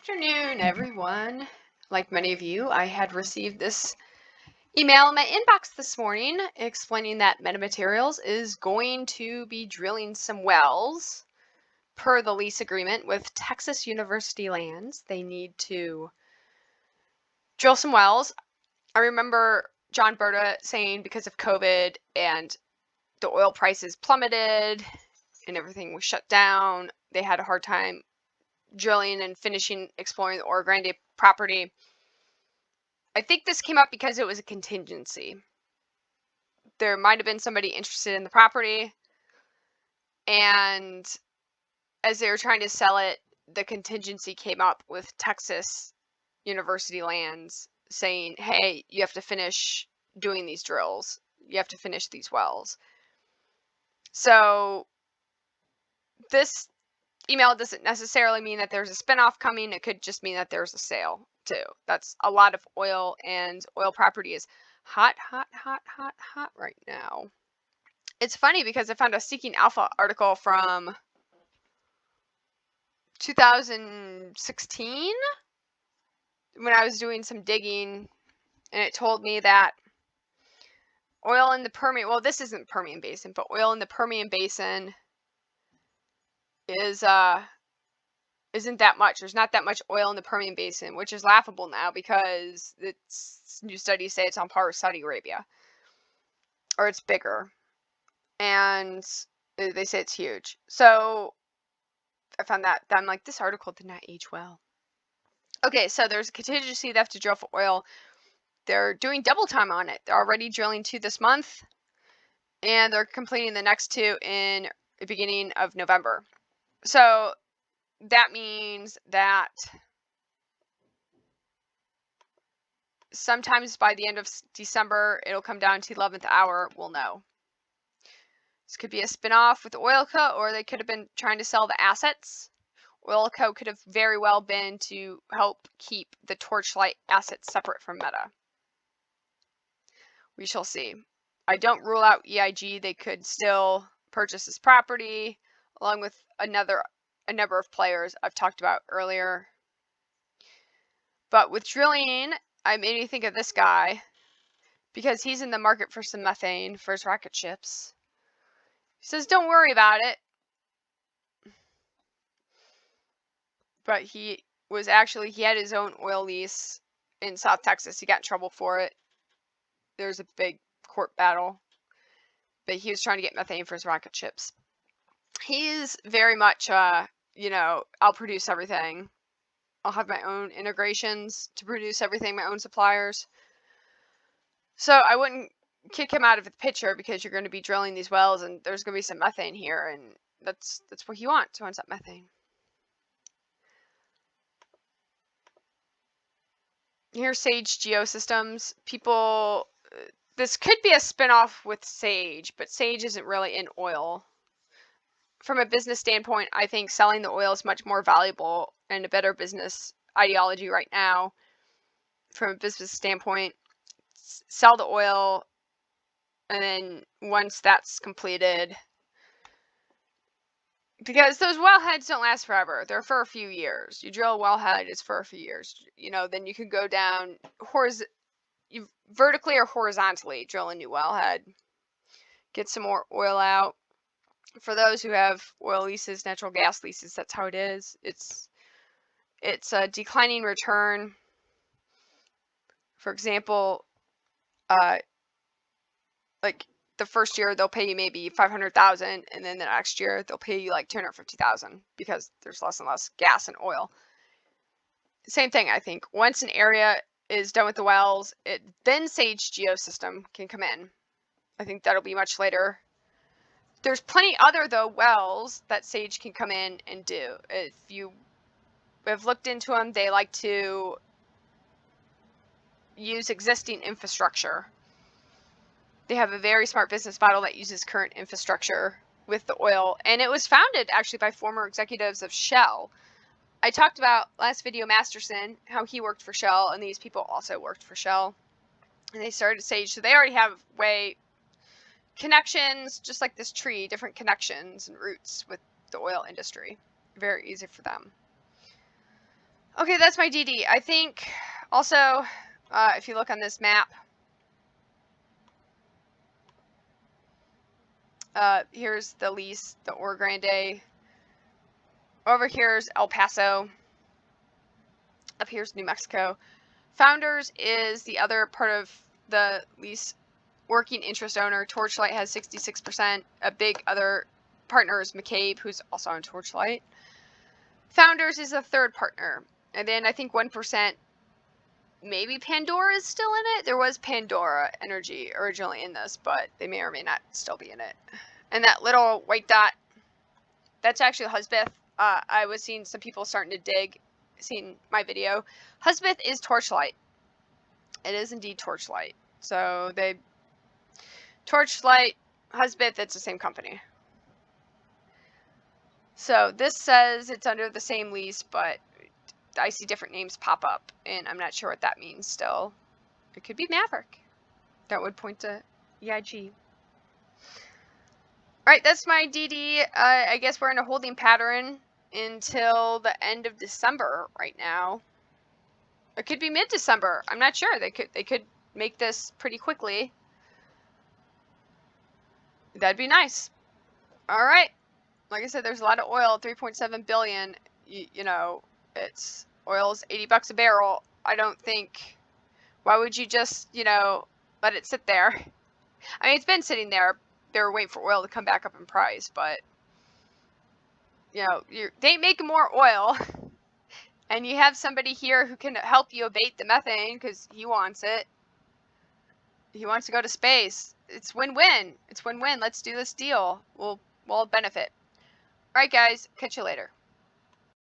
afternoon, everyone. Like many of you, I had received this email in my inbox this morning explaining that MetaMaterials is going to be drilling some wells per the lease agreement with Texas University Lands. They need to drill some wells. I remember John Berta saying because of COVID and the oil prices plummeted and everything was shut down, they had a hard time drilling and finishing exploring the Orogrande property. I think this came up because it was a contingency. There might have been somebody interested in the property, and as they were trying to sell it, the contingency came up with Texas University Lands saying, hey, you have to finish doing these drills. You have to finish these wells. So this email doesn't necessarily mean that there's a spinoff coming. It could just mean that there's a sale too. That's a lot of oil, and oil property is hot right now. It's funny because I found a Seeking Alpha article from 2016 when I was doing some digging, and it told me that oil in the Permian, well, this isn't Permian Basin, but oil in the Permian Basin is isn't that much. There's not that much oil in the Permian Basin, which is laughable now because new studies say it's on par with Saudi Arabia, or it's bigger, and they say it's huge. So I found that I'm like, this article did not age well. Okay, so there's a contingency they have to drill for oil. They're doing double time on it. They're already drilling 2 this month, and they're completing the next 2 in the beginning of November. So that means that sometimes by the end of December, it'll come down to the 11th hour. We'll know. This could be a spinoff with Oilco, or they could have been trying to sell the assets. Oilco could have very well been to help keep the Torchlight assets separate from Meta. We shall see. I don't rule out EIG. They could still purchase this property along with a number of players I've talked about earlier. But with drilling, I made me think of this guy because he's in the market for some methane for his rocket ships. He says, don't worry about it. But he had his own oil lease in South Texas. He got in trouble for it. There's a big court battle. But he was trying to get methane for his rocket ships. He's very much, I'll produce everything. I'll have my own integrations to produce everything, my own suppliers. So I wouldn't kick him out of the picture because you're going to be drilling these wells and there's going to be some methane here, and that's what he wants. He wants that methane. Here's Sage Geosystems. People, this could be a spinoff with Sage, but Sage isn't really in oil. From a business standpoint, I think selling the oil is much more valuable and a better business ideology right now. From a business standpoint, sell the oil, and then once that's completed, because those wellheads don't last forever. They're for a few years. You drill a wellhead, it's for a few years. Then you can go down vertically or horizontally, drill a new wellhead, get some more oil out. For those who have oil leases, natural gas leases, that's how it is. It's a declining return. For example, like the first year they'll pay you maybe $500,000, and then the next year they'll pay you like $250,000 because there's less and less gas and oil. Same thing, I think. Once an area is done with the wells, then Sage Geosystem can come in. I think that'll be much later. There's plenty other wells that Sage can come in and do. If you have looked into them, they like to use existing infrastructure. They have a very smart business model that uses current infrastructure with the oil, and it was founded actually by former executives of Shell. I talked about last video Masterson, how he worked for Shell, and these people also worked for Shell, and they started Sage, so they already have connections, just like this tree, different connections and roots with the oil industry. Very easy for them. Okay, that's my DD. I think also, if you look on this map, here's the lease, the Orogrande. Over here's El Paso. Up here's New Mexico. Founders is the other part of the lease working interest owner. Torchlight has 66%. A big other partner is McCabe, who's also on Torchlight. Founders is a third partner. And then I think 1%, maybe Pandora is still in it. There was Pandora Energy originally in this, but they may or may not still be in it. And that little white dot, that's actually Husbeth. I was seeing some people starting to dig, seeing my video. Husbeth is Torchlight. It is indeed Torchlight. So they, Torchlight, Husbeth, it's the same company. So this says it's under the same lease, but I see different names pop up, and I'm not sure what that means still. It could be Maverick. That would point to EIG. Alright, that's my DD. I guess we're in a holding pattern until the end of December right now. It could be mid-December. I'm not sure. They could make this pretty quickly. That'd be nice. Alright. Like I said, there's a lot of oil, 3.7 billion. You know, it's oil's $80 a barrel. I don't think, why would you just, you know, let it sit there? I mean, it's been sitting there. They were waiting for oil to come back up in price, but you know, they ain't making more oil. And you have somebody here who can help you abate the methane because he wants it. He wants to go to space. It's win-win. It's win-win. Let's do this deal. We'll benefit. All right, guys. Catch you later.